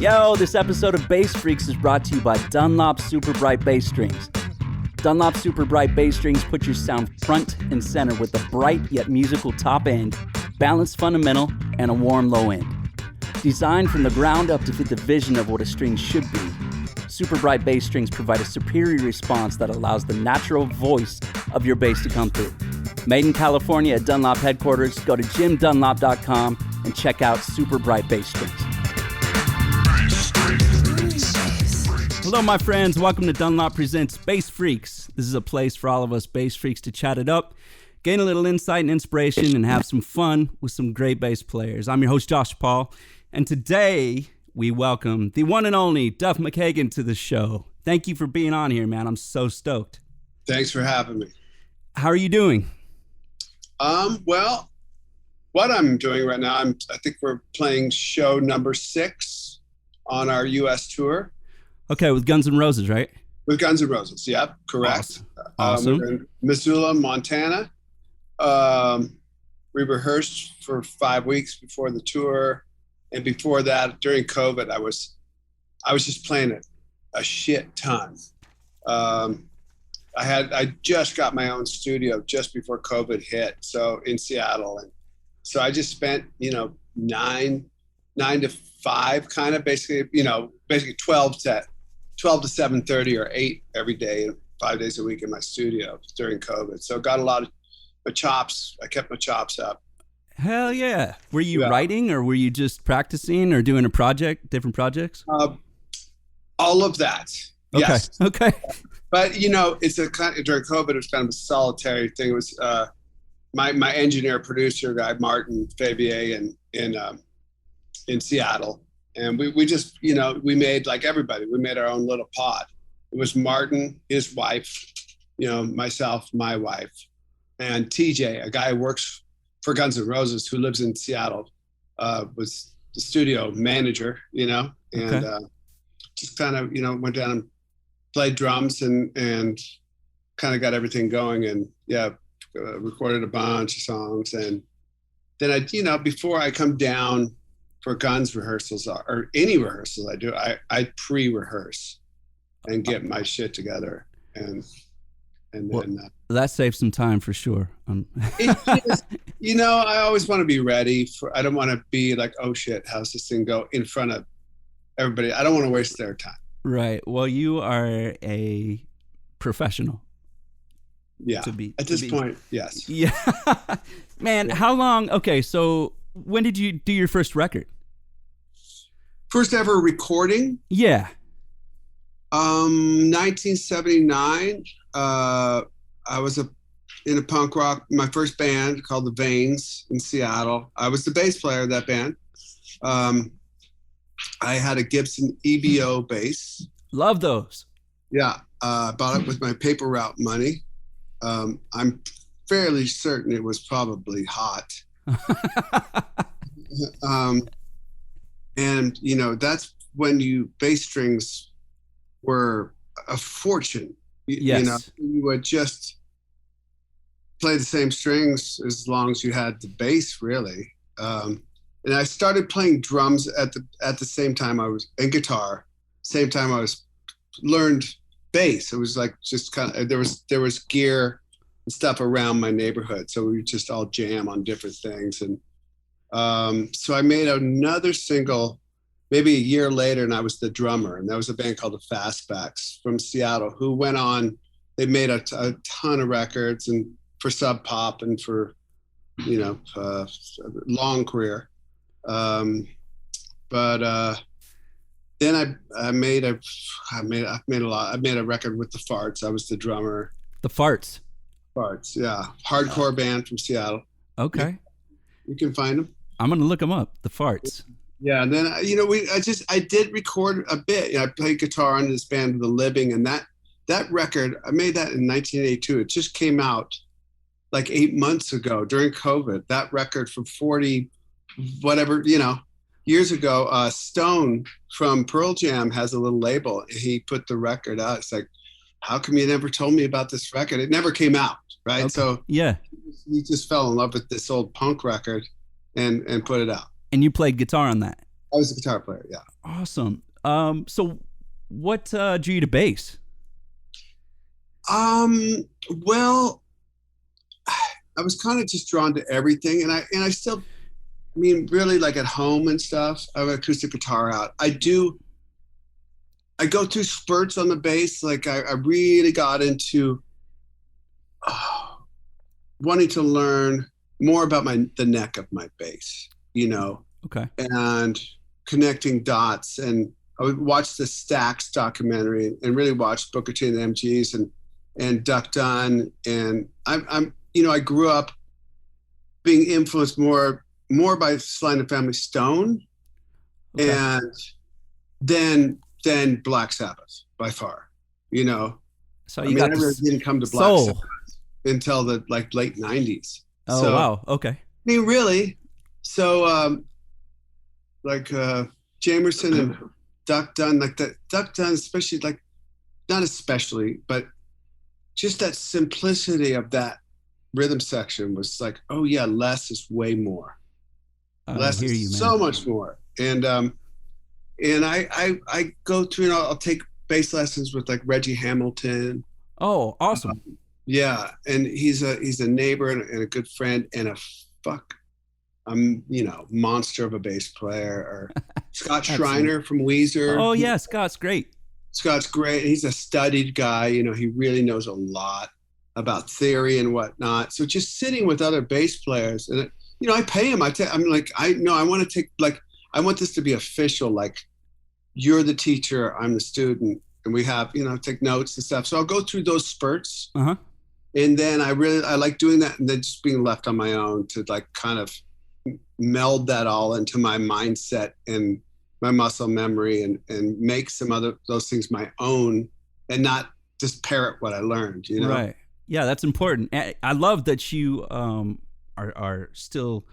Yo, this episode of Bass Freaks is brought to you by Dunlop Super Bright Bass Strings. Dunlop Super Bright Bass Strings put your sound front and center with a bright yet musical top end, balanced fundamental, and a warm low end. Designed from the ground up to fit the vision of what a string should be, Super Bright Bass Strings provide a superior response that allows the natural voice of your bass to come through. Made in California at Dunlop headquarters, go to jimdunlop.com and check out Super Bright Bass Strings. Hello, my friends. Welcome to Dunlop Presents Bass Freaks. This is a place for all of us bass freaks to chat it up, gain a little insight and inspiration, and have some fun with some great bass players. I'm your host, Josh Paul, and today we welcome the one and only Duff McKagan to the show. Thank you for being on here, man. I'm so stoked. Thanks for having me. How are you doing? Well, what I'm doing right now, I think we're playing show number 6 on our U.S. tour. Okay, with Guns N' Roses, right? With Guns N' Roses, yep, correct. Awesome. We're in Missoula, Montana. We rehearsed for 5 weeks before the tour, and before that, during COVID, I was just playing a shit ton. I just got my own studio just before COVID hit, so in Seattle, and so I just spent 9 to 5 kind of basically 12 to 7:30 or 8 every day, 5 days a week in my studio during COVID. So got a lot of my chops. I kept my chops up. Hell yeah. Were you writing, or were you just practicing or doing different projects? All of that. Okay. Yes. Okay. But it's a kind of, during COVID, it was kind of a solitary thing. It was my engineer producer guy, Martin Fabier in Seattle. And we just, we made, like everybody, we made our own little pod. It was Martin, his wife, myself, my wife, and TJ, a guy who works for Guns N' Roses who lives in Seattle, was the studio manager, and just kind of, went down and played drums and kind of got everything going, and recorded a bunch of songs. And then I, before I come down for Guns rehearsals or any rehearsals I do, I pre-rehearse and get my shit together, and then that saves some time for sure. I always want to be ready I don't want to be like, oh shit, how's this thing go in front of everybody. I don't want to waste their time. Right. Well, you are a professional. Yeah. At this point, yes. Yeah. Man, how long? Okay, so when did you do your first record? First ever recording? Yeah. 1979. I was in a punk rock, my first band called The Veins in Seattle. I was the bass player of that band. I had a Gibson EBO bass. Love those. Yeah. I bought it with my paper route money. I'm fairly certain it was probably hot. And that's when bass strings were a fortune. Yes. You would just play the same strings as long as you had the bass, really. And I started playing drums at the same time and guitar. Same time I learned bass. It was like just kind of, there was gear and stuff around my neighborhood, so we would just all jam on different things. And so I made another single maybe a year later, and I was the drummer. And that was a band called the Fastbacks from Seattle, who went on. They made a ton of records, and for Sub Pop and for long career. But then I made a record with the Farts. I was the drummer. The Farts, yeah, hardcore band from Seattle. Okay, you can find them. I'm gonna look them up. The Farts. Yeah, and then I did record a bit. I played guitar on this band, The Living, and that record, I made that in 1982. It just came out like 8 months ago during COVID. That record from 40 whatever years ago. Stone from Pearl Jam has a little label. He put the record out. It's like, how come you never told me about this record? It never came out, right? Okay. So yeah, he just fell in love with this old punk record and put it out. And you played guitar on that? I was a guitar player. Yeah. Awesome. So what drew you to bass? Um, well, I was kind of just drawn to everything, and I still, I mean, really like at home and stuff. I have an acoustic guitar out. I go through spurts on the bass. Like I really got into uh, wanting to learn more about the neck of my bass, you know, Okay. and connecting dots. And I would watch the Stax documentary and really watch Booker T and the MGs and Duck Dunn. And I'm you know, I grew up being influenced more by Sly and the Family Stone, Okay. and then Black Sabbath by far. You know, So I you mean, I got really this didn't come to Black Sabbath soul. until the like late '90s. Oh, So wow. Okay. I mean, really. So like Jamerson and Duck Dunn, like that Duck Dunn, especially like not especially, but just that simplicity of that rhythm section was like, oh yeah, less is way more. I Less hear you, is so man. much more. And I go through and I'll take bass lessons with like Reggie Hamilton. Oh, awesome. Yeah, and he's a neighbor and a good friend and a fuck you know, monster of a bass player. Or Scott Absolutely. Schreiner from Weezer. Oh, yeah. Scott's great. Scott's great. He's a studied guy. You know, he really knows a lot about theory and whatnot. So just sitting with other bass players, and you know, I pay him. I'm like, I know I want to take like I want this to be official. Like you're the teacher, I'm the student, and we have you know take notes and stuff. So I'll go through those spurts, Uh-huh. and then I like doing that, and then just being left on my own to like kind of meld that all into my mindset and my muscle memory and make some other those things my own and not just parrot what I learned, you know? Right. Yeah, that's important. I love that you are still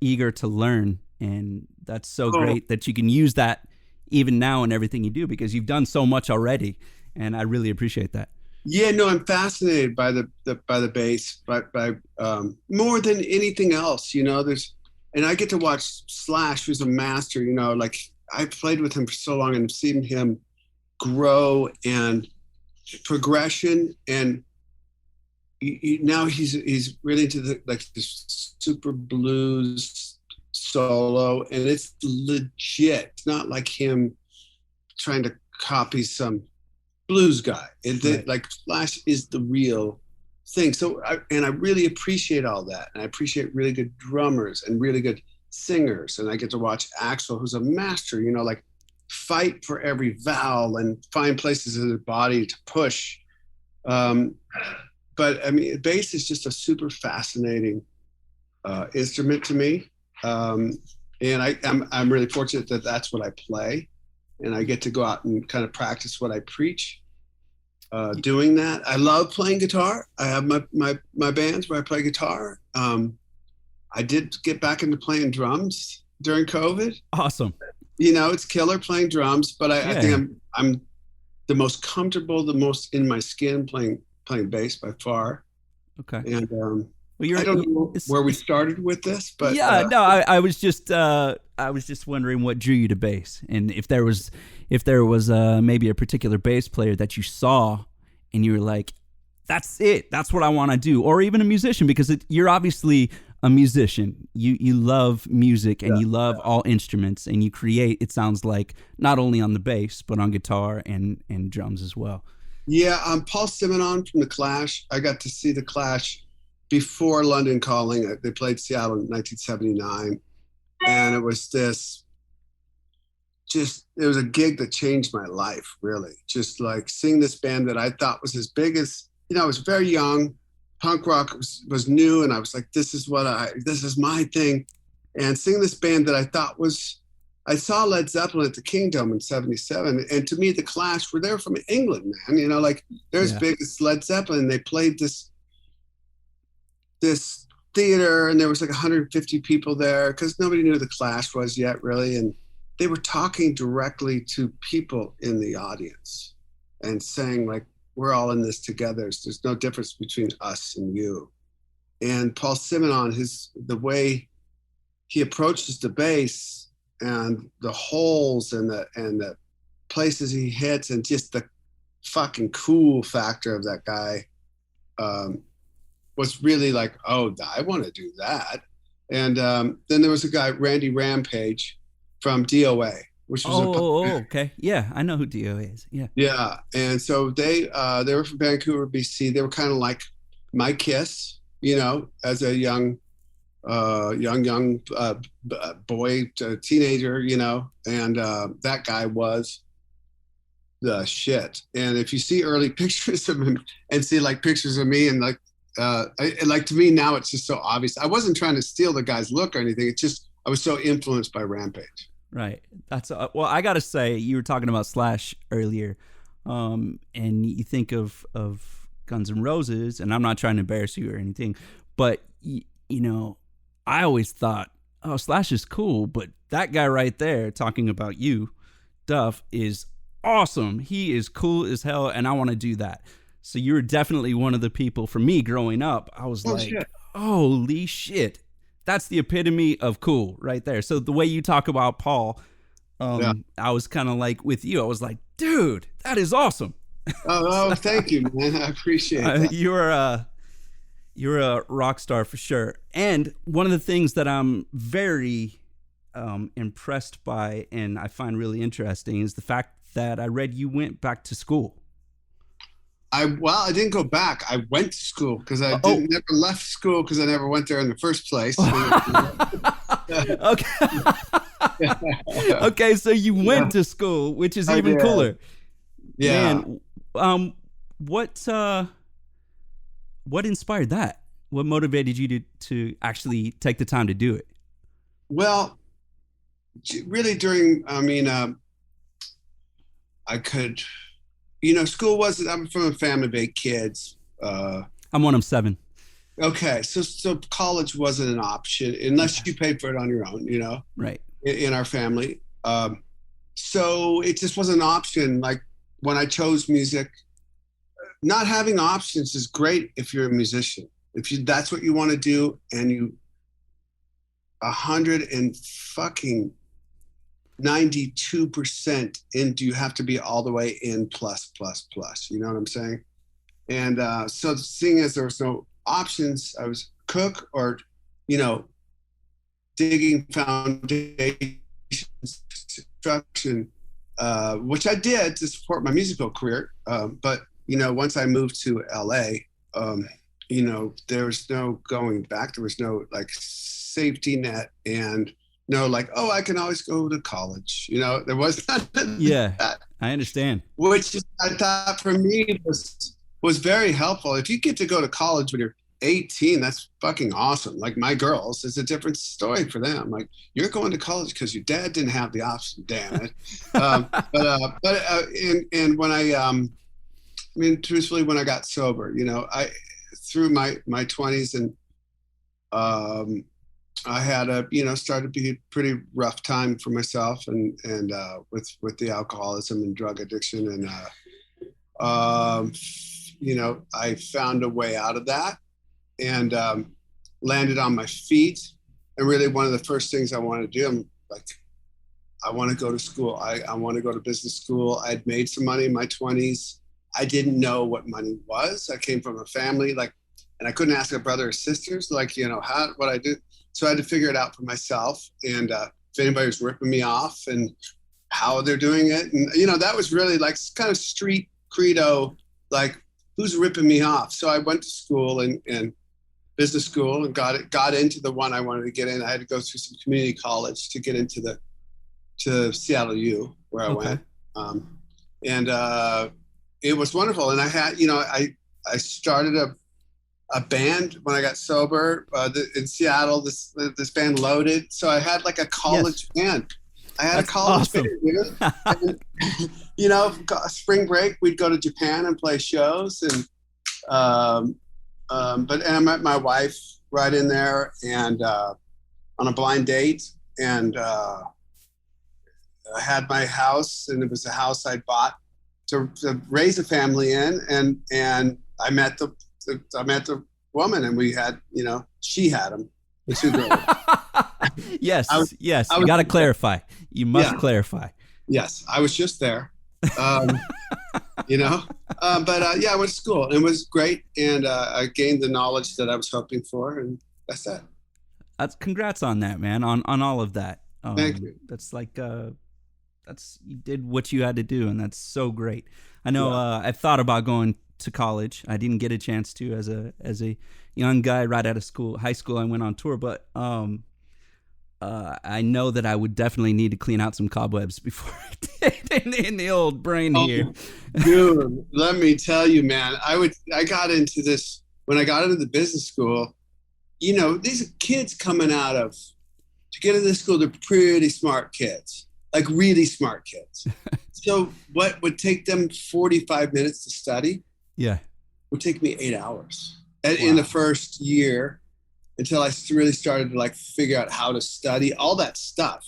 eager to learn, and that's so Oh, great that you can use that even now in everything you do because you've done so much already, and I really appreciate that. yeah, no, I'm fascinated by by the bass, by more than anything else, you know. And I get to watch Slash, who's a master, you know, like I played with him for so long and seen him grow and progression and now he's really into the like this super blues solo and it's legit. It's not like him trying to copy some blues guy. Right. Like Slash is the real thing. So I really appreciate all that, and I appreciate really good drummers and really good singers. And I get to watch Axl, who's a master. You know, like fight for every vowel and find places in his body to push. Um, but I mean, bass is just a super fascinating instrument to me, and I'm really fortunate that that's what I play, and I get to go out and kind of practice what I preach. Doing that, I love playing guitar. I have my bands where I play guitar. I did get back into playing drums during COVID. Awesome. You know, it's killer playing drums, but I think Yeah. I'm the most comfortable, the most in my skin playing bass by far. Okay. And Well, I don't know it's, where we started with this, but yeah, no, I was just wondering what drew you to bass, and if there was maybe a particular bass player that you saw, and you were like, that's it, that's what I want to do, or even a musician because you're obviously a musician. You love music and yeah. you love all instruments, and you create. It sounds like not only on the bass but on guitar and drums as well. Yeah, Paul Simonon from The Clash. I got to see The Clash before London Calling. They played Seattle in 1979. And it was it was a gig that changed my life, really. Just like seeing this band that I thought was as big as, you know, I was very young. Punk rock was new. And I was like, this is my thing. And seeing this band that I thought I saw Led Zeppelin at the Kingdom in 77. And to me, The Clash were there from England, man. You know, like they're as Yeah. big as Led Zeppelin. They played this theater and there was like 150 people there because nobody knew The Clash was yet, really. And they were talking directly to people in the audience and saying, like, we're all in this together. There's no difference between us and you. And Paul Simonon, the way he approaches the bass and the holes and the places he hits, and just the fucking cool factor of that guy was really like, oh, I want to do that. And then there was a guy, Randy Rampage from DOA, which was okay, yeah, I know who DOA is. Yeah, and so they were from Vancouver, BC. They were kind of like my Kiss, as a young boy, teenager, and that guy was the shit. And if you see early pictures of him and see like pictures of me, and like to me now it's just so obvious. I wasn't trying to steal the guy's look or anything. It's just I was so influenced by Rampage. Right. That's well, I gotta say, you were talking about Slash earlier, and you think of Guns N' Roses, and I'm not trying to embarrass you or anything, but I always thought, oh, Slash is cool, but that guy right there talking about you, Duff, is awesome. He is cool as hell, and I want to do that. So you were definitely one of the people. For me growing up, I was holy shit. That's the epitome of cool right there. So the way you talk about Paul, I was kind of like with you. I was like, dude, that is awesome. Oh, thank you, man. I appreciate that. You're a rock star for sure. And one of the things that I'm very impressed by and I find really interesting is the fact that I read you went back to school. I didn't go back. I went to school because I never left school because I never went there in the first place. Okay. Okay, so you went to school, which is even cooler. Yeah. Man, what inspired that? What motivated you to actually take the time to do it? Well, really I could, school wasn't, I'm from a family of 8 kids. I'm one of 7. Okay. So college wasn't an option unless you paid for it on your own, right. In our family. So it just wasn't an option. Like when I chose music, not having options is great if you're a musician. That's what you want to do, and you 92% into, you have to be all the way in plus. You know what I'm saying? And so seeing as there was no options, I was cook or, digging foundations, construction, which I did to support my musical career. But once I moved to LA, there was no going back. There was no like safety net and no like, oh, I can always go to college. There was not. Yeah, that, I understand. Which I thought for me was very helpful. If you get to go to college when you're 18, that's fucking awesome. Like my girls, it's a different story for them. Like, you're going to college because your dad didn't have the option. Damn it. And when truthfully, when I got sober, I through my 20s, and I had started to be a pretty rough time for myself, and with the alcoholism and drug addiction, and I found a way out of that, and landed on my feet. And really, one of the first things I wanted to do, I'm like, I want to go to school. I want to go to business school. I'd made some money in my 20s. I didn't know what money was. I came from a family and I couldn't ask a brother or sisters, what I do. So I had to figure it out for myself. And if anybody was ripping me off and how they're doing it. And, that was really like kind of street credo, like, who's ripping me off? So I went to school and business school and got into the one I wanted to get in. I had to go through some community college to get into to Seattle U, where I went. It was wonderful. And I had, I started a band when I got sober in Seattle, this band Loaded. So I had like a college band. I had a college band, and, spring break, we'd go to Japan and play shows. And I met my wife right in there, and on a blind date. And I had my house, and it was a house I bought to raise a family in, and I met the woman, and we had, she had him, the 2 girls. Yes, yes. I You was, got to clarify. You must yeah, clarify. yes, I was just there. You know, yeah, I went to school and it was great. And I gained the knowledge that I was hoping for. And that's that. Congrats on that, man. On all of that. Thank you. That's like, you did what you had to do. And that's so great. I know, I've thought about going to college. I didn't get a chance to as a young guy right out of high school. I went on tour, but, I know that I would definitely need to clean out some cobwebs before I did in the old brain here. Dude, let me tell you, man, I got into this when I got into the business school. You know, these kids coming out of, to get into this school, they're pretty smart kids, like really smart kids. So what would take them 45 minutes to study would take me 8 hours in the first year, until I really started to like figure out how to study all that stuff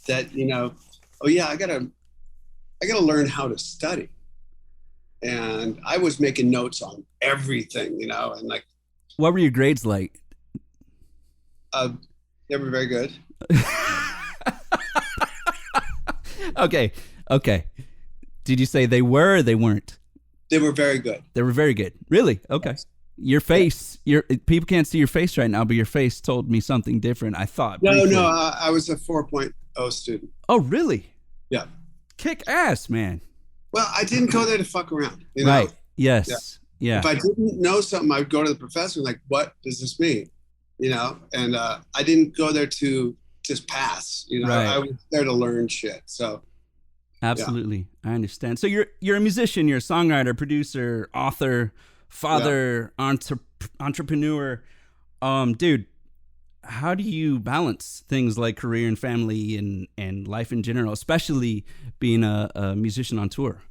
that, you know, oh yeah, I gotta learn how to study. And I was making notes on everything, you know, and like. What were your grades like? They were very good. Okay. Did you say they were or they weren't? They were very good. They were very good. Really? Okay. Yes. Your face, people can't see your face right now, but your face told me something different. I thought. No, I was a 4.0 student. Oh, really? Yeah. Kick ass, man. Well, I didn't go there to fuck around. You know? Right. Yes. Yeah. If I didn't know something, I'd go to the professor and like, what does this mean? You know, and I didn't go there to just pass. You know, I was there to learn shit. So. Absolutely, I understand. So you're a musician, you're a songwriter, producer, author, father, entrepreneur. Dude, how do you balance things like career and family and life in general, especially being a musician on tour?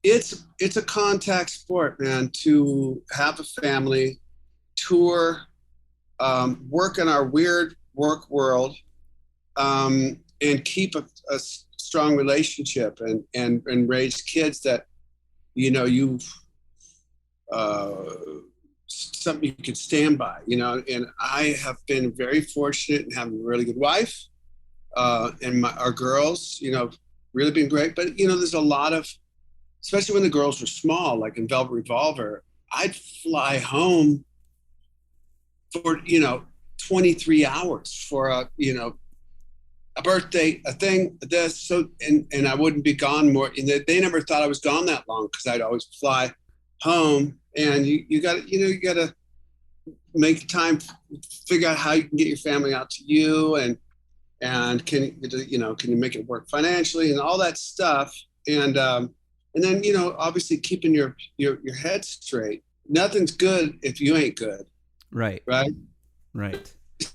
It's a contact sport, man. To have a family, tour, work in our weird work world, and keep a strong relationship and raise kids that, you know, something you could stand by, you know. And I have been very fortunate in having a really good wife, and our girls, you know, really been great. But, you know, there's a lot of, especially when the girls were small, like in Velvet Revolver, I'd fly home for, you know, 23 hours for a, you know, a birthday, a thing, this, so, and I wouldn't be gone more. And they never thought I was gone that long because I'd always fly home. And you got to make time, figure out how you can get your family out to you, and can you make it work financially and all that stuff. And then, you know, obviously keeping your head straight. Nothing's good if you ain't good. Right.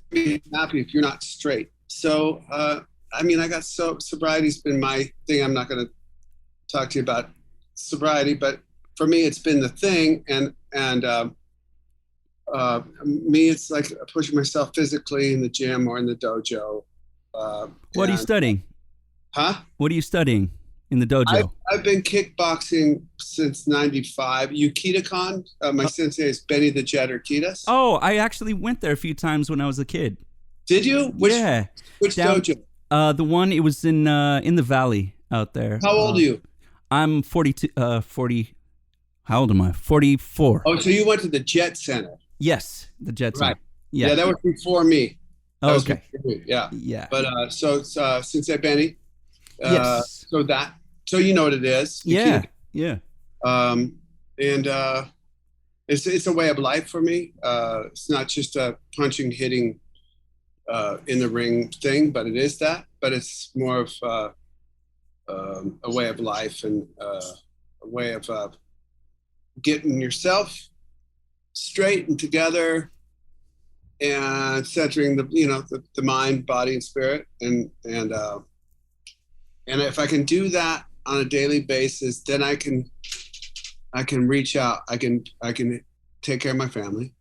Be happy if you're not straight. So, I mean, sobriety's been my thing. I'm not going to talk to you about sobriety, but for me, it's been the thing. And me, it's like pushing myself physically in the gym or in the dojo. What are you studying? Huh? What are you studying in the dojo? I've been kickboxing since '95. Ukita-Kon, my sensei is Benny the Jet Urquidez. Oh, I actually went there a few times when I was a kid. Did you? Which dojo? The one, it was in the valley out there. How old are you? I'm 42. How old am I? 44. Oh, so you went to the Jet Center? Yes, the Jet Center. Right. Yeah, that was before me. Oh, okay. Yeah. But so Sensei Benny. Yes. So you know what it is. Yeah. And it's a way of life for me. It's not just a punching, hitting in the ring thing, but it is that. But it's more of a way of life and a way of getting yourself straight and together and centering the mind, body, and spirit. And if I can do that on a daily basis, then I can reach out. I can take care of my family,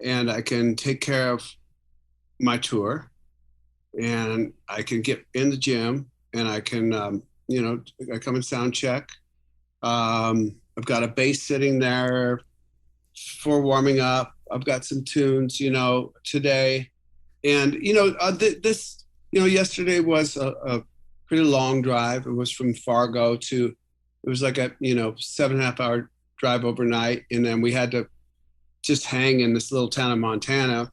and I can take care of my tour, and I can get in the gym, and I can I come and sound check. I've got a bass sitting there for warming up. I've got some tunes, today, And this yesterday was a pretty long drive. It was from Fargo to, it was like a 7.5 hour drive overnight, and then we had to just hang in this little town of Montana,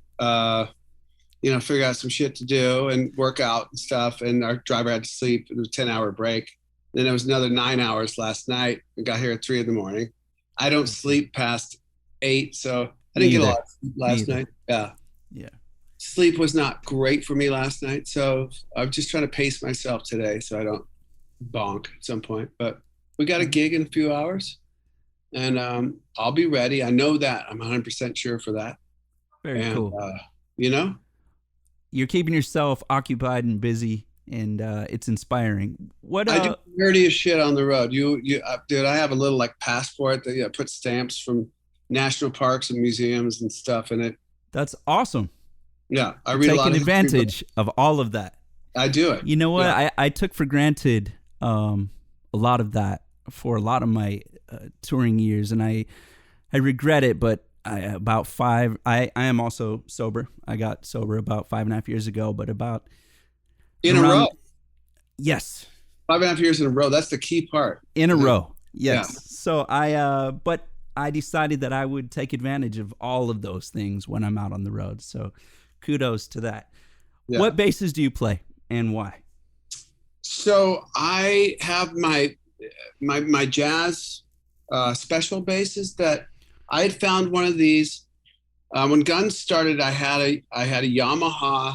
figure out some shit to do and work out and stuff. And our driver had to sleep. It was a 10-hour break. Then it was another 9 hours last night. We got here at 3 a.m. I don't sleep past 8, so I didn't get a lot of sleep last night. Yeah. Sleep was not great for me last night, so I'm just trying to pace myself today so I don't bonk at some point. But we got a gig in a few hours, and I'll be ready. I know that. I'm 100% sure for that. Very cool. You're keeping yourself occupied and busy, and it's inspiring. I do nerdy as shit on the road. Dude, I have a little like passport that put stamps from national parks and museums and stuff in it. That's awesome. Yeah, I read a lot of advantage of all of that. I do it. You know what? Yeah. I took for granted a lot of that for a lot of my touring years, and I regret it. But I am also sober. I got sober about 5.5 years ago. But about in a row. Yes. 5.5 years in a row. That's the key part. In a row. Yes. Yeah. So but I decided that I would take advantage of all of those things when I'm out on the road. So kudos to that. Yeah. What basses do you play and why? So I have my jazz special basses that I had found one of these when Guns started. I had a Yamaha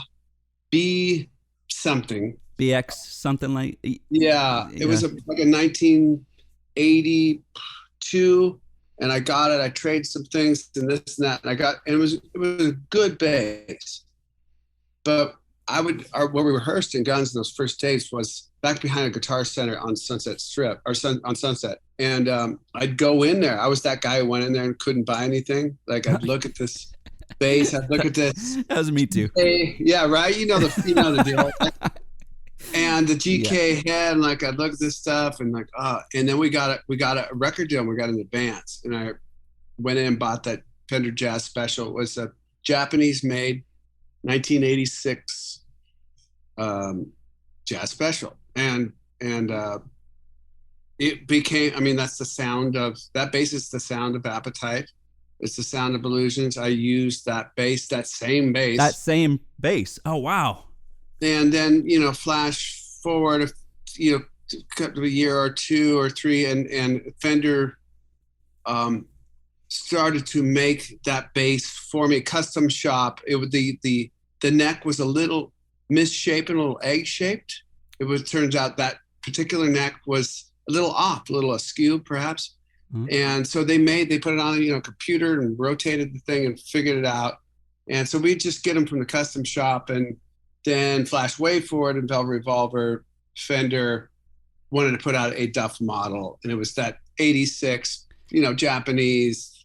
B something. BX something like. Yeah. It was like a 1982. And I got it. I traded some things and this and that, and it was a good bass. But what we rehearsed in Guns in those first days was back behind a Guitar Center on Sunset Strip on Sunset, and I'd go in there. I was that guy who went in there and couldn't buy anything. Like I'd look at this bass, I'd look at this. That was me too. Yeah, right. You know the deal. And the GK head, and like I'd look at this stuff, and like, and then we got a record deal, and we got in advance, and I went in and bought that Fender Jazz Special. It was a Japanese-made 1986 Jazz Special, and it became. I mean, that's the sound of that bass. Is the sound of Appetite. It's the sound of Illusions. I used that bass, that same bass. Oh wow. And then, flash forward, a year or 2 or 3, and Fender started to make that bass for me, custom shop. It would the neck was a little misshapen, a little egg-shaped. Turns out that particular neck was a little off, a little askew, perhaps. Mm-hmm. And so they put it on a computer and rotated the thing and figured it out. And so we just get them from the custom shop, and then flash way forward and Velvet Revolver, Fender wanted to put out a Duff model, and it was that 86, Japanese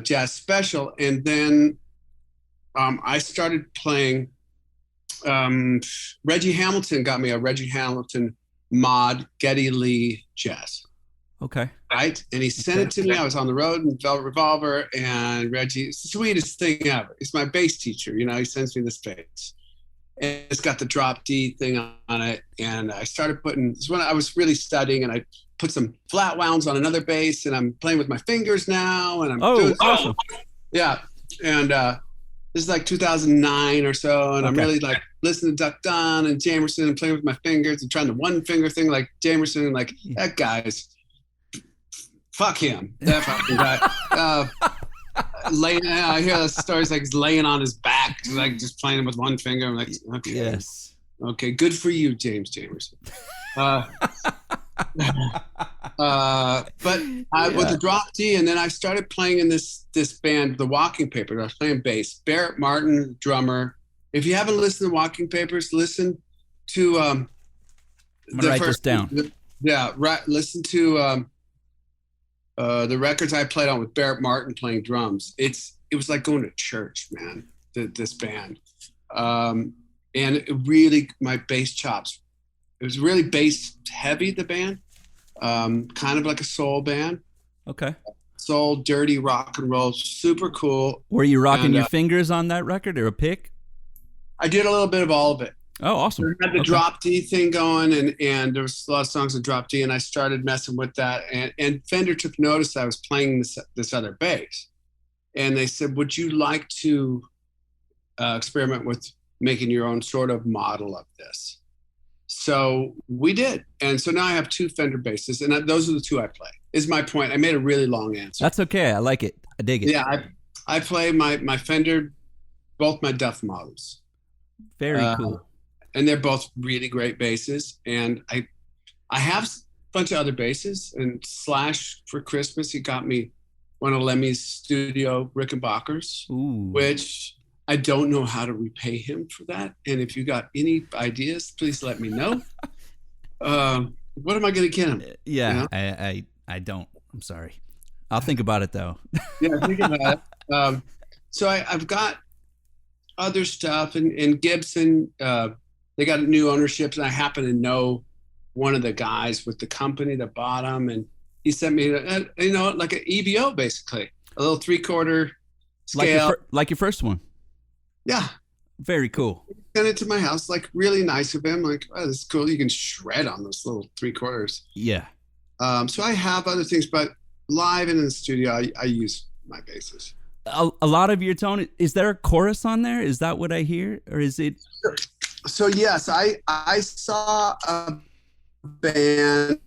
jazz special. And then I started playing. Reggie Hamilton got me a Reggie Hamilton mod Geddy Lee jazz. Okay. Right? And he sent it to me. I was on the road in Velvet Revolver, and Reggie, it's the sweetest thing ever. He's my bass teacher. He sends me this bass. And it's got the drop D thing on it. And I started it's when I was really studying, and I put some flat wounds on another bass, and I'm playing with my fingers now. And I'm awesome. Yeah. And this is like 2009 or so. And I'm really like listening to Duck Dunn and Jamerson and playing with my fingers and trying the one finger thing like Jamerson, and like that guy's fuck him. That fucking guy. I hear the stories like he's laying on his back, like just playing with one finger. I'm like, okay, yes, okay, good for you, James Jamerson. With the drop D, and then I started playing in this band, the Walking Papers. I was playing bass. Barrett Martin, drummer. If you haven't listened to Walking Papers, listen to. I'm gonna write this down. Listen to. The records I played on with Barrett Martin playing drums. It was like going to church, man. This band, and it really my bass chops. It was really bass heavy. The band, kind of like a soul band. Okay. Soul, dirty rock and roll, super cool. Were you rocking your fingers on that record or a pick? I did a little bit of all of it. Oh, awesome. I had the drop D thing going, and there was a lot of songs in drop D, and I started messing with that. And Fender took notice that I was playing this other bass, and they said, "Would you like to experiment with making your own sort of model of this?" So we did, and so now I have 2 Fender basses, and those are the 2 I play. Is my point? I made a really long answer. That's okay. I like it. I dig it. Yeah, I play my Fender, both my Duff models. Very cool. And they're both really great basses. And I have a bunch of other basses. And Slash, for Christmas, he got me one of Lemmy's studio Rickenbackers, which I don't know how to repay him for that. And if you got any ideas, please let me know. What am I going to get him? Yeah, you know? I don't. I'm sorry. I'll think about it, though. Yeah, think about it. So I've got other stuff. And Gibson, they got new ownership, and I happen to know one of the guys with the company that bought them, and he sent me, like an EVO, basically, a little 3/4 scale, like your first one. Yeah, very cool. Sent it to my house, like really nice of him. Like, oh, this is cool. You can shred on those little 3/4. Yeah. So I have other things, but live and in the studio, I use my basses. A lot of your tone. Is there a chorus on there? Is that what I hear, or is it? So yes, I saw a band.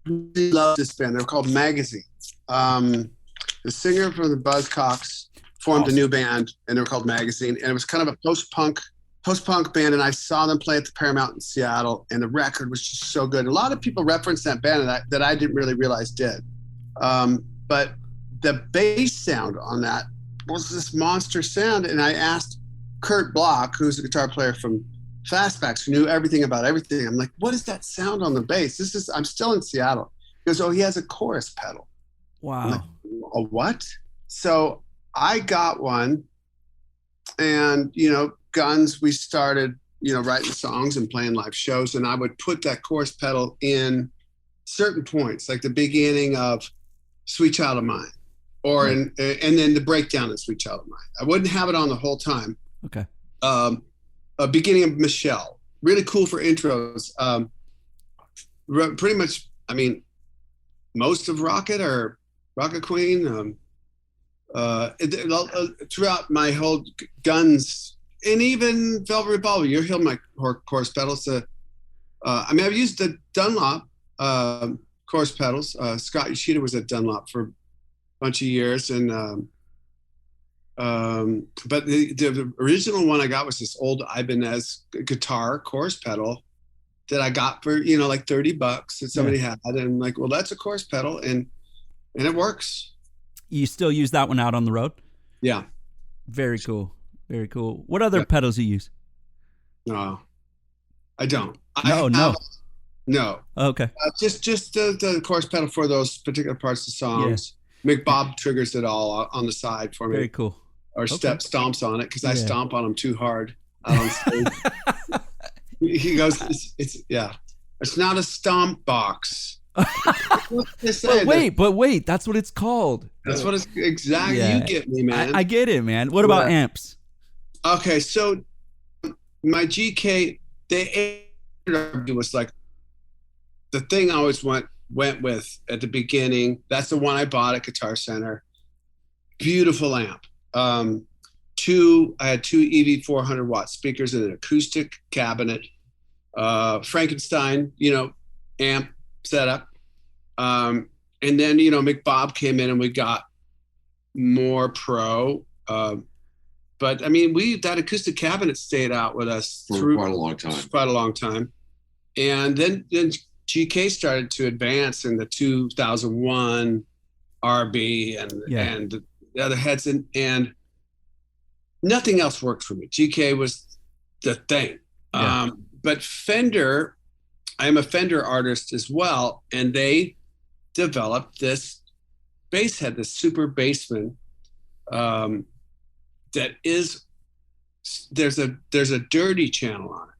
Really loved this band. They're called Magazine. The singer from the Buzzcocks formed a new band, and they were called Magazine. And it was kind of a post-punk band. And I saw them play at the Paramount in Seattle, and the record was just so good. A lot of people reference that band that I didn't really realize did. But the bass sound on that was this monster sound. And I asked Kurt Block, who's a guitar player from Fastbacks, who knew everything about everything. I'm like, what is that sound on the bass? I'm still in Seattle. He goes, oh, he has a chorus pedal. Wow. I'm like, a what? So I got one, and, Guns, we started, writing songs and playing live shows, and I would put that chorus pedal in certain points, like the beginning of Sweet Child of Mine, or and then the breakdown in Sweet Child of Mine. I wouldn't have it on the whole time. Okay. Beginning of Michelle, really cool for intros. Pretty much, most of Rocket or Rocket Queen. Throughout my whole Guns, and even Velvet Revolver, you'll hear my chorus pedals. I've used the Dunlop chorus pedals. Scott Yoshida was at Dunlop for a bunch of years, and but the original one I got was this old Ibanez guitar chorus pedal that I got for like $30 that somebody had, and I'm like, well, that's a chorus pedal, and it works. You still use that one out on the road? Yeah. Very cool. Very cool. What other pedals do you use? No, I don't. No. Okay. Just the chorus pedal for those particular parts of the songs. Yeah. McBob triggers it all on the side for me. Very cool. Or stomps on it, because I stomp on them too hard out on stage. He goes, it's not a stomp box. But wait, that's what it's called. That's what it's exactly. Yeah. You get me, man. I get it, man. What about amps? Okay, so my GK, was like the thing I always went with at the beginning. That's the one I bought at Guitar Center. Beautiful amp. I had 2 EV 400 watt speakers in an acoustic cabinet. Frankenstein, amp setup. And then, McBob came in and we got more pro. But that acoustic cabinet stayed out with us for quite a long time. And then GK started to advance in the 2001 RB and the other heads, and nothing else worked for me. GK was the thing. Yeah. But Fender, I am a Fender artist as well, and they developed this bass head, this Super Bassman, that is, there's a dirty channel on it,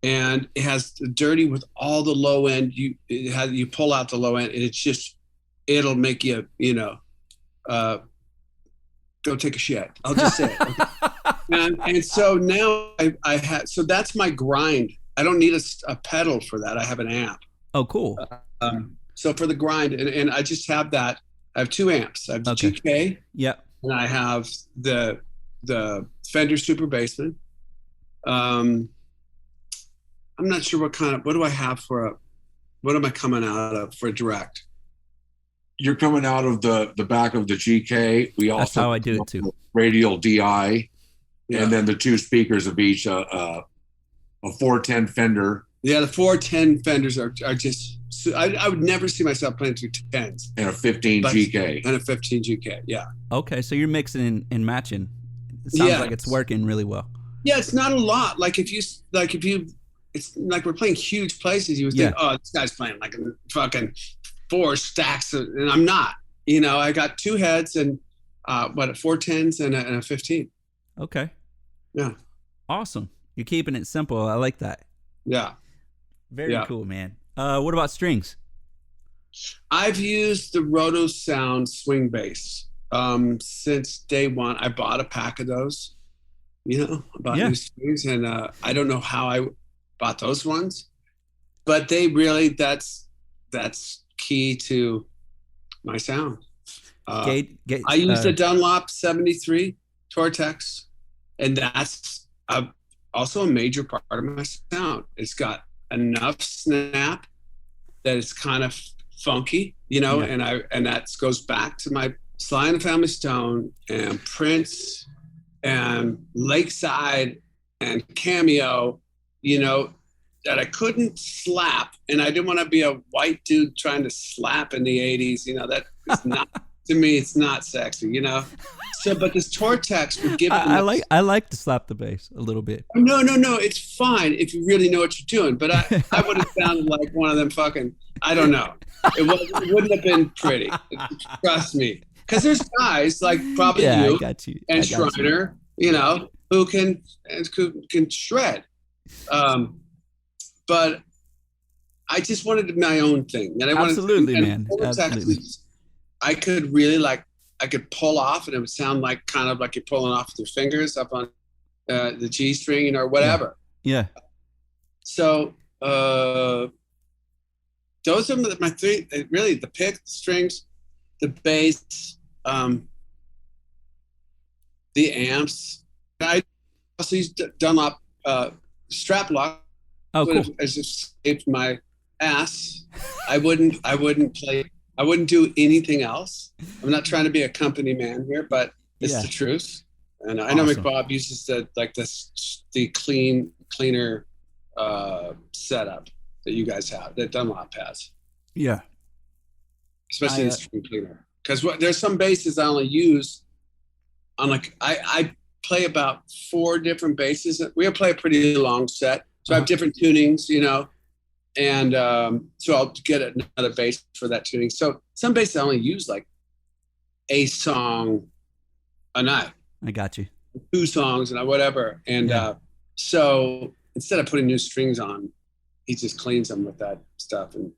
and it has the dirty with all the low end. You pull out the low end, and it'll make you go take a shit. I'll just say it. and so now I have, so that's my grind. I don't need a pedal for that. I have an amp. Oh, cool. So for the grind, and I just have that. I have 2 amps. I have the GK. Yep. And I have the Fender Super Bassman. I'm not sure what do I have what am I coming out of for a direct? You're coming out of the back of the GK. We also That's how I do it too. Radial DI, and then the 2 speakers of each, a 410 Fender. Yeah, the 410 Fenders are just. I would never see myself playing through 10s. And a 15 GK. And a 15 GK, yeah. Okay, so you're mixing and matching. It sounds like it's working really well. Yeah, it's not a lot. It's like we're playing huge places. You would think, oh, this guy's playing like a fucking 4 stacks, and I'm not. I got 2 heads and a 410s and a 15. Okay. Yeah. Awesome. You're keeping it simple. I like that. Yeah. Very cool, man. What about strings? I've used the Roto Sound swing bass since day one. I bought a pack of those, about new strings, and I don't know how I bought those ones, but they really that's key to my sound. I used a Dunlop 73 Tortex, and that's also a major part of my sound. It's got enough snap that it's kind of funky, and that goes back to my Sly and the Family Stone and Prince and Lakeside and Cameo, that I couldn't slap, and I didn't want to be a white dude trying to slap in the 80s. That is not to me. It's not sexy, So, but this Tortex would give it. I like to slap the bass a little bit. No. It's fine if you really know what you're doing. But I would have sounded like one of them fucking. I don't know. It wouldn't have been pretty. Trust me. Because there's guys like probably you and Shriner, who can shred. But I just wanted my own thing. And I wanted man. Absolutely. I could really I could pull off, and it would sound like kind of like you're pulling off with your fingers up on the G string, or whatever. Yeah. So those are my 3. Really, the pick, the strings, the bass, the amps. I also used Dunlop strap lock. Oh, cool. As it saved my ass. I wouldn't play. I wouldn't do anything else. I'm not trying to be a company man here, but it's the truth. And I know McBob uses the cleaner setup that you guys have, that Dunlop has. Yeah. Especially the string cleaner. Because there's some basses I only use on I play about 4 different basses. We play a pretty long set. So I have different tunings, and so I'll get another bass for that tuning. So some basses I only use like a song a night. I got you. 2 songs and whatever. And so instead of putting new strings on, he just cleans them with that stuff and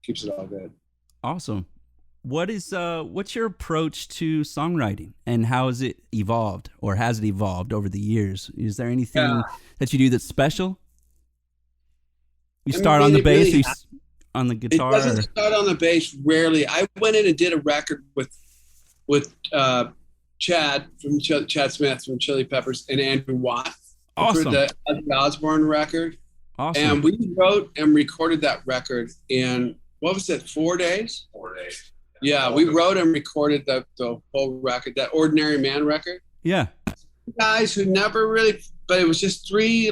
keeps it all good. Awesome. What's your approach to songwriting, and how has it evolved, or has it evolved over the years? Is there anything that you do that's special? You start on the bass, really, on the guitar? It doesn't start on the bass, rarely. I went in and did a record with Chad Smith from Chili Peppers and Andrew Watt. Awesome. For the Ozzy Osbourne record. Awesome. And we wrote and recorded that record in, 4 days? 4 days. Yeah, we wrote and recorded the whole record, that Ordinary Man record. Yeah. Guys who never really, but it was just 3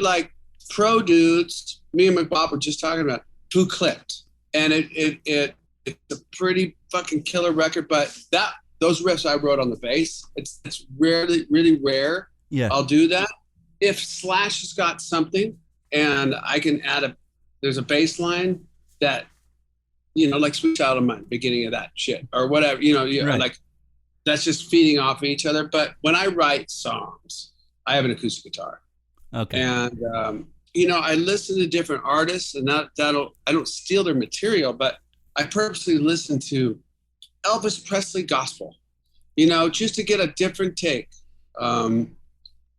pro dudes, me and McBob were just talking about, who clicked. And it's a pretty fucking killer record, but those riffs I wrote on the bass, it's rarely, really rare. Yeah. I'll do that. If Slash has got something and I can there's a bass line that, like Sweet Child of Mine, beginning of that shit or whatever, right. Like that's just feeding off of each other. But when I write songs, I have an acoustic guitar. Okay. And, I listen to different artists, and I don't steal their material, but I purposely listen to Elvis Presley gospel, just to get a different take.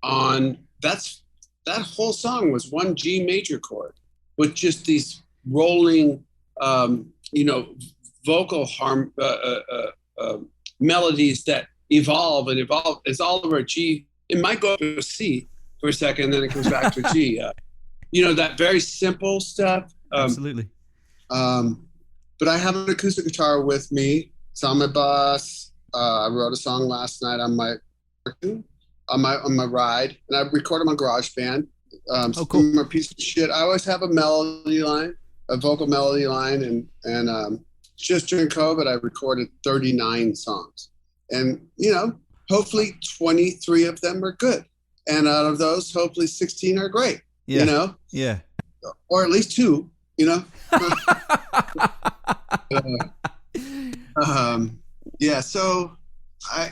on that whole song was one G major chord with just these rolling, you know, vocal melodies that evolve and evolve. It's all over a G. It might go up to a C for a second, and then it comes back to a G. You know, that very simple stuff. Absolutely. But I have an acoustic guitar with me. It's on my bus. I wrote a song last night on my ride, and I recorded my GarageBand. Cool. Some piece of shit. I always have a melody line, a vocal melody line, and just during COVID, I recorded 39 songs, and you know, hopefully 23 of them are good, and out of those, hopefully 16 are great. Yeah. You know, yeah, or at least 2. You know. Yeah. So I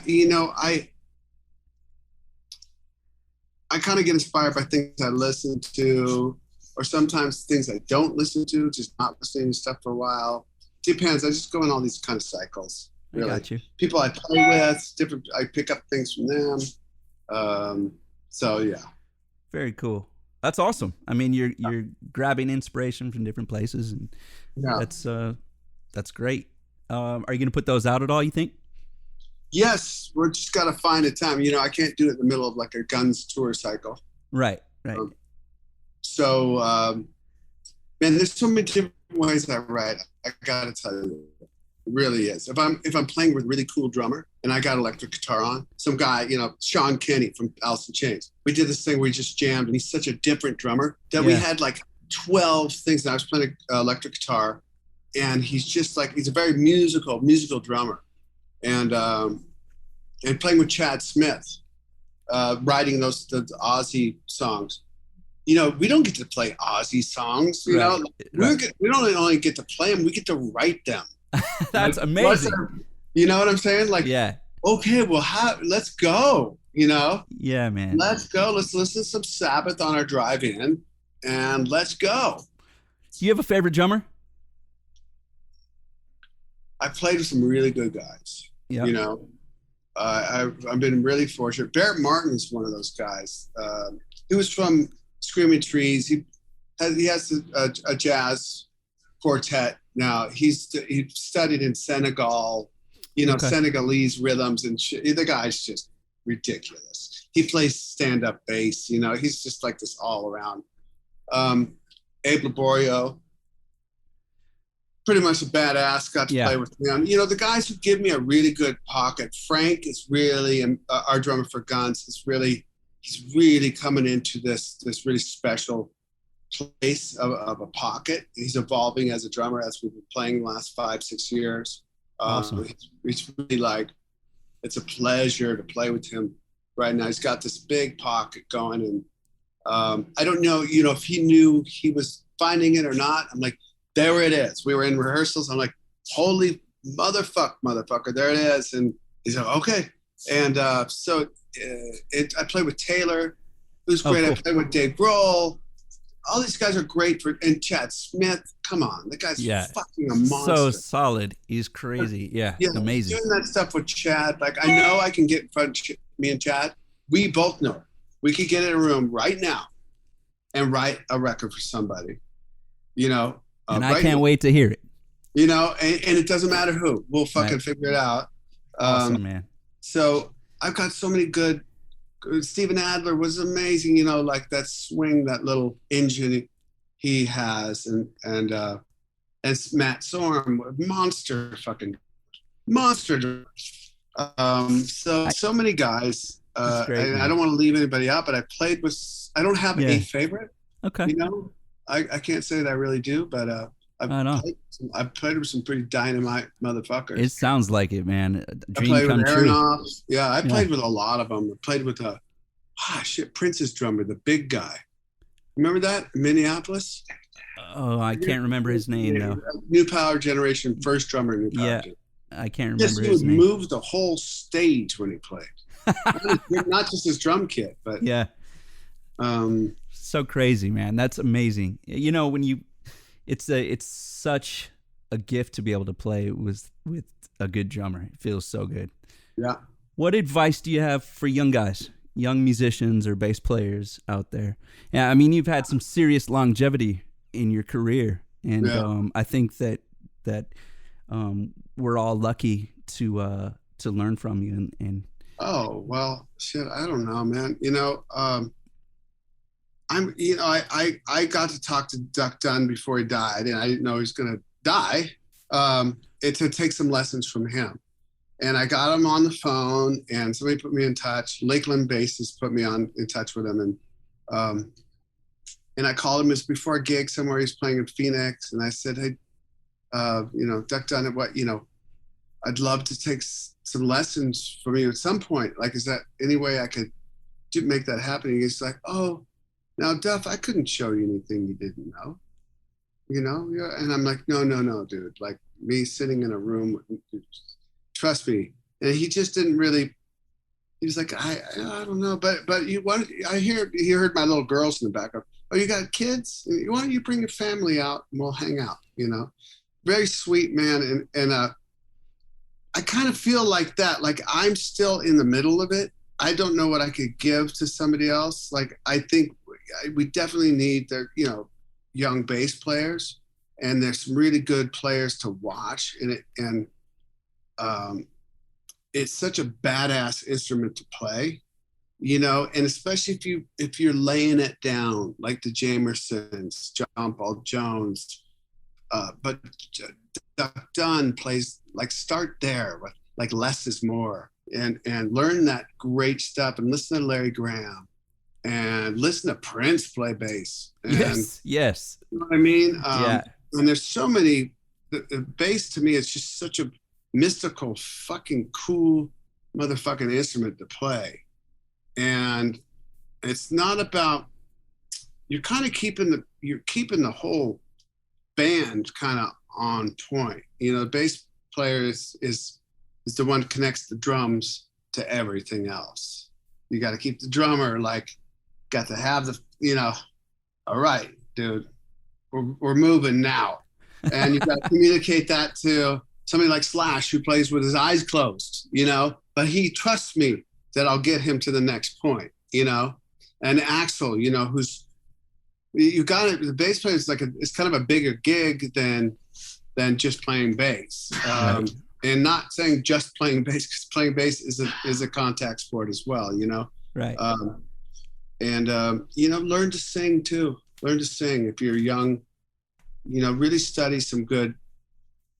kind of get inspired by things I listen to, or sometimes things I don't listen to, just not listening to stuff for a while. Depends. I just go in all these kind of cycles. Really. I got you. People I play with, different. I pick up things from them. So yeah. Very cool. That's awesome. I mean, you're grabbing inspiration from different places, and that's great. Are you going to put those out at all, you think? Yes, we're just got to find a time. You know, I can't do it in the middle of like a Guns tour cycle. Right. So, man, there's so many different ways I write. I got to tell you, it really is. If I'm playing with a really cool drummer and I got electric guitar on, some guy, you know, Sean Kenny from Alice in Chains, we did this thing where we just jammed, and he's such a different drummer that we had like 12 things, and I was playing electric guitar, and he's a very musical drummer, and playing with Chad Smith, writing the Ozzy songs. You know, we don't get to play Ozzy songs. You know, we don't only get to play them; we get to write them. That's amazing. You know what I'm saying? Like, okay, well, let's go. You know? Yeah, man. Let's go. Let's listen to some Sabbath on our drive in, and let's go. Do you have a favorite drummer? I played with some really good guys. Yeah. You know, I've been really fortunate. Barrett Martin is one of those guys. He was from Screaming Trees. He has a jazz quartet now. He studied in Senegal, you know, Senegalese rhythms and shit. The guy's just ridiculous. He plays stand-up bass. You know, he's just like this all around. Abe Laborio, pretty much a badass. Got to play with him. You know, the guys who give me a really good pocket. Frank is really our drummer for Guns. He's really coming into this really special place of a pocket. He's evolving as a drummer as we've been playing the last 5-6 years. Awesome. It's really like, it's a pleasure to play with him right now. He's got this big pocket going, and I don't know, you know, if he knew he was finding it or not. I'm like, there it is. We were in rehearsals. I'm like, holy motherfucker, there it is. And he's like, okay. And so I played with Taylor, who's great. Cool. I played with Dave Grohl. All these guys are great and Chad Smith. Come on, the guy's fucking a monster. So solid. He's crazy. Yeah, amazing. Doing that stuff with Chad, like I know I can get in front of me and Chad. We both know we could get in a room right now and write a record for somebody. You know, and I can't wait to hear it. You know, and it doesn't matter who. We'll fucking figure it out. Awesome, man. So I've got so many good. Steven Adler was amazing, you know, like that swing, that little engine he has, and Matt Sorum, monster. So many guys. Great, I don't want to leave anybody out, but I played with. I don't have a favorite. Okay. You know, I can't say that I really do, but I've played with some pretty dynamite motherfuckers. It sounds like it, man. Dream I played come with true. Aronoff. Yeah, I played with a lot of them. I played with Prince's drummer, the big guy. Remember that in Minneapolis? Oh, I can't remember his name though. New Power Generation, first drummer in New Power. Yeah, I can't remember his name. He moved the whole stage when he played. Not just his drum kit, but so crazy, man. That's amazing. You know, when it's such a gift to be able to play with a good drummer. It feels so good. Yeah. What advice do you have for young guys young musicians or bass players out there. Yeah, I mean, you've had some serious longevity in your career, and I think that we're all lucky to learn from you. And oh well, shit, I don't know, man. I got to talk to Duck Dunn before he died, and I didn't know he was gonna die. To take some lessons from him. And I got him on the phone, and somebody put me in touch. Lakeland bassist put me in touch with him, and I called him. It was before a gig somewhere. He was playing in Phoenix, and I said, "Hey, Duck Dunn, I'd love to take some lessons from you at some point. Like, is that any way I could make that happen?" And he's like, "Oh, now Duff, I couldn't show you anything you didn't know, Yeah. And I'm like, no, dude. Like, me sitting in a room, trust me." And he just didn't really. He was like, I don't know, but he heard my little girls in the background. "Oh, you got kids? Why don't you bring your family out and we'll hang out?" Very sweet man, and I kind of feel like that. Like, I'm still in the middle of it. I don't know what I could give to somebody else. Like, I think we definitely need young bass players, and there's some really good players to watch and it's such a badass instrument to play, and especially if you're laying it down like the Jamersons, John Paul Jones, but Duck Dunn plays, like, start there with like less is more, and learn that great stuff, and listen to Larry Graham, and listen to Prince play bass. And, yes. You know what I mean? Yeah. And there's so many. The bass, to me, is just such a mystical, fucking cool motherfucking instrument to play. And it's not about, you're keeping the whole band kind of on point. The bass player is the one who connects the drums to everything else. You got to keep the drummer, like, got to have all right, dude, we're moving now. And you got to communicate that to somebody like Slash, who plays with his eyes closed, but he trusts me that I'll get him to the next point, and Axel, who's, the bass player is it's kind of a bigger gig than just playing bass. Right. And not saying just playing bass, because playing bass is a contact sport as well, Right. Learn to sing too. Learn to sing if you're young. Really study some good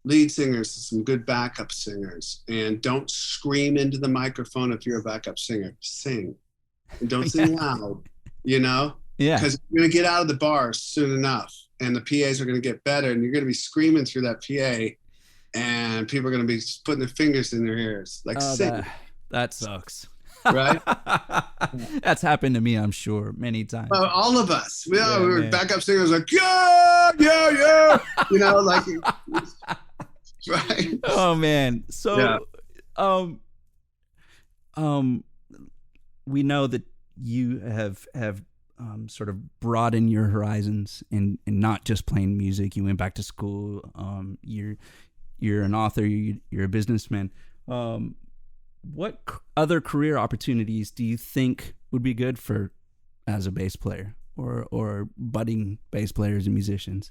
lead singers, some good backup singers, and don't scream into the microphone if you're a backup singer. Sing, and don't sing loud. Yeah, because you're gonna get out of the bars soon enough, and the PAs are gonna get better, and you're gonna be screaming through that PA, and people are gonna be putting their fingers in their ears. Like, sing. That sucks. Right? That's happened to me, I'm sure, many times. Well, all of us. We were backup singers, like, yeah. Like, right? Oh man. So, we know that you have sort of broadened your horizons and not just playing music. You went back to school. You're an author. You're a businessman. What other career opportunities do you think would be good for as a bass player or budding bass players and musicians?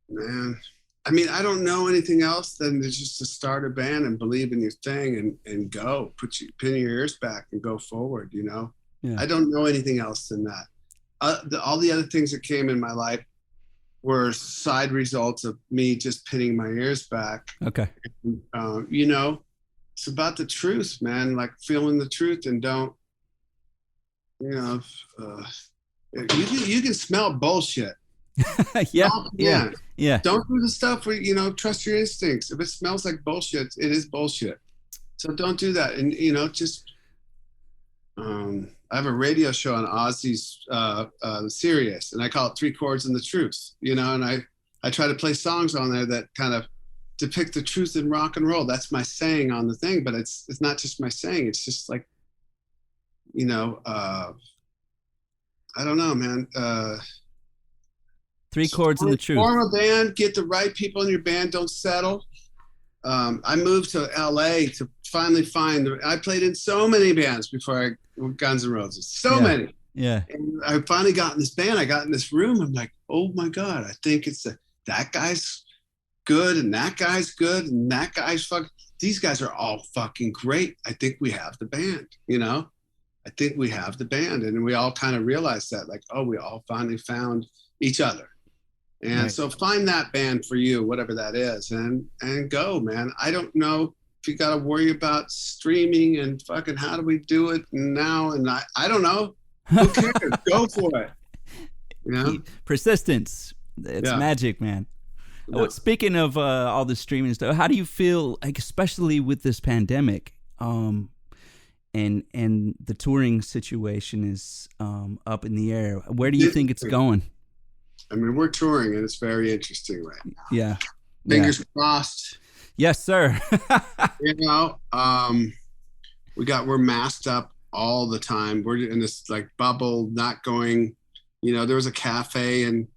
Man, I mean, I don't know anything else than just to start a band and believe in your thing and go, pin your ears back and go forward. Yeah. I don't know anything else than that. All the other things that came in my life were side results of me just pinning my ears back. Okay. It's about the truth, man, like feeling the truth, and don't, you can smell bullshit. Yeah. Don't do the stuff where, trust your instincts. If it smells like bullshit, it is bullshit. So don't do that. And, I have a radio show on Ozzy's Sirius, and I call it 3 Chords and the Truth, and I try to play songs on there that kind of depict the truth in rock and roll. That's my saying on the thing, but it's not just my saying. It's just like, I don't know, man. 3 Chords and the Truth. Form a band, get the right people in your band. Don't settle. I moved to LA to finally I played in so many bands before Guns N' Roses, so many. Yeah. And I finally got in this band. I got in this room. I'm like, oh my God, I think it's that guy's good and that guy's good and that guy's fucking, these guys are all fucking great. I think we have the band, I think we have the band. And we all kind of realized that, like, oh, we all finally found each other. And so find that band for you, whatever that is, and go, man. I don't know if you got to worry about streaming and fucking how do we do it now. And I don't know. Who cares? Go for it. Persistence. It's magic, man. Yeah. Speaking of all the streaming stuff, how do you feel, like, especially with this pandemic, and the touring situation is up in the air? Where do you think it's going? I mean, we're touring and it's very interesting right now. Yeah. Fingers crossed. Yes, sir. We're masked up all the time. We're in this like bubble, not going, there was a cafe in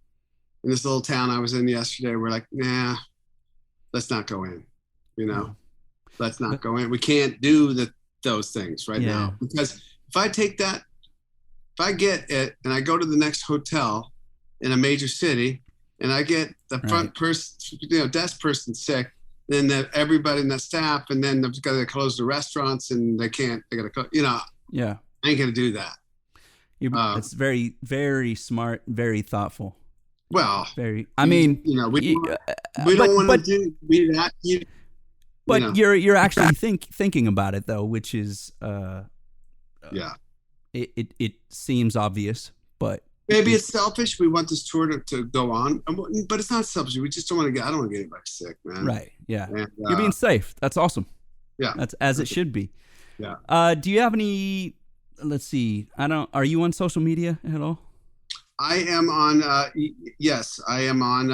this little town I was in yesterday. We're like, nah, let's not go in, let's not go in. We can't do those things right now, because if I get it and I go to the next hotel in a major city and I get the front person, desk person sick, then everybody in the staff, and then they've got to close the restaurants and they got to close, I ain't going to do that. It's very, very smart, very thoughtful. Well, very, I mean, we don't want to do that. But you're actually thinking about it though, which is, it seems obvious, but maybe it's selfish. We want this tour to go on, but it's not selfish. We just don't want to I don't want to get anybody sick, man. Right. Yeah. And, you're being safe. That's awesome. Yeah. That's as it should be. Yeah. Do you have any, let's see, are you on social media at all? I am on, yes, I am on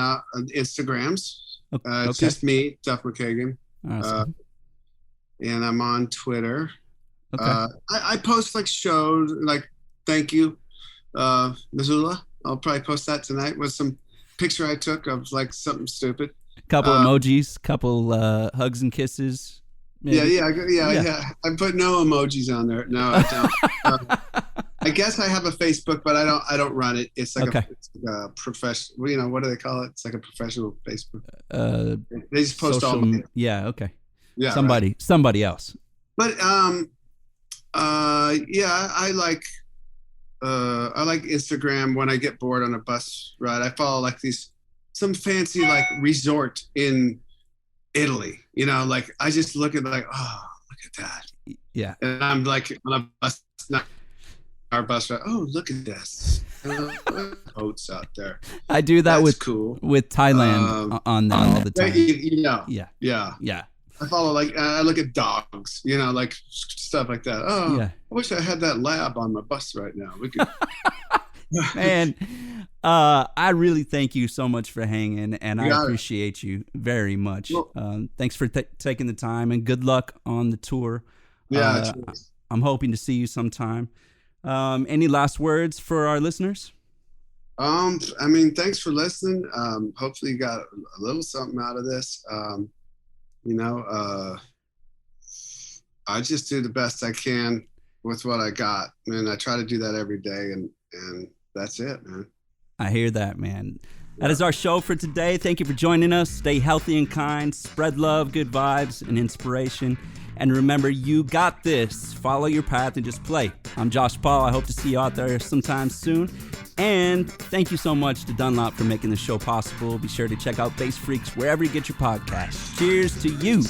Instagrams. It's just me, Duff McKagan. Awesome. And I'm on Twitter. Okay. I post like shows, like, thank you, Missoula. I'll probably post that tonight with some picture I took of like something stupid. Couple emojis, couple hugs and kisses. Maybe. Yeah. I put no emojis on there. No, I don't. I guess I have a Facebook, but I don't run it. It's like a professional. What do they call it? It's like a professional Facebook. They just post all. Yeah. Okay. Yeah. Somebody else. But I like Instagram when I get bored on a bus ride. I follow like some fancy like resort in Italy. Like I just look at like, oh, look at that. Yeah. And I'm like on a bus, not our bus ride. Oh, look at this. Boats out there. I do that with Thailand on there all the time. Yeah. I follow I look at dogs, like stuff like that. Oh, yeah. I wish I had that lab on my bus right now. We could. Man, I really thank you so much for hanging, and I appreciate you very much. Well, thanks for taking the time, and good luck on the tour. Yeah, I'm hoping to see you sometime. Any last words for our listeners? I mean, thanks for listening. Hopefully you got a little something out of this. I just do the best I can with what I got, and I try to do that every day, and that's it, man. I hear that, man. That is our show for today. Thank you for joining us. Stay healthy and kind. Spread love, good vibes, and inspiration. And remember, you got this. Follow your path and just play. I'm Josh Paul. I hope to see you out there sometime soon. And thank you so much to Dunlop for making the show possible. Be sure to check out Bass Freaks wherever you get your podcasts. Cheers to you.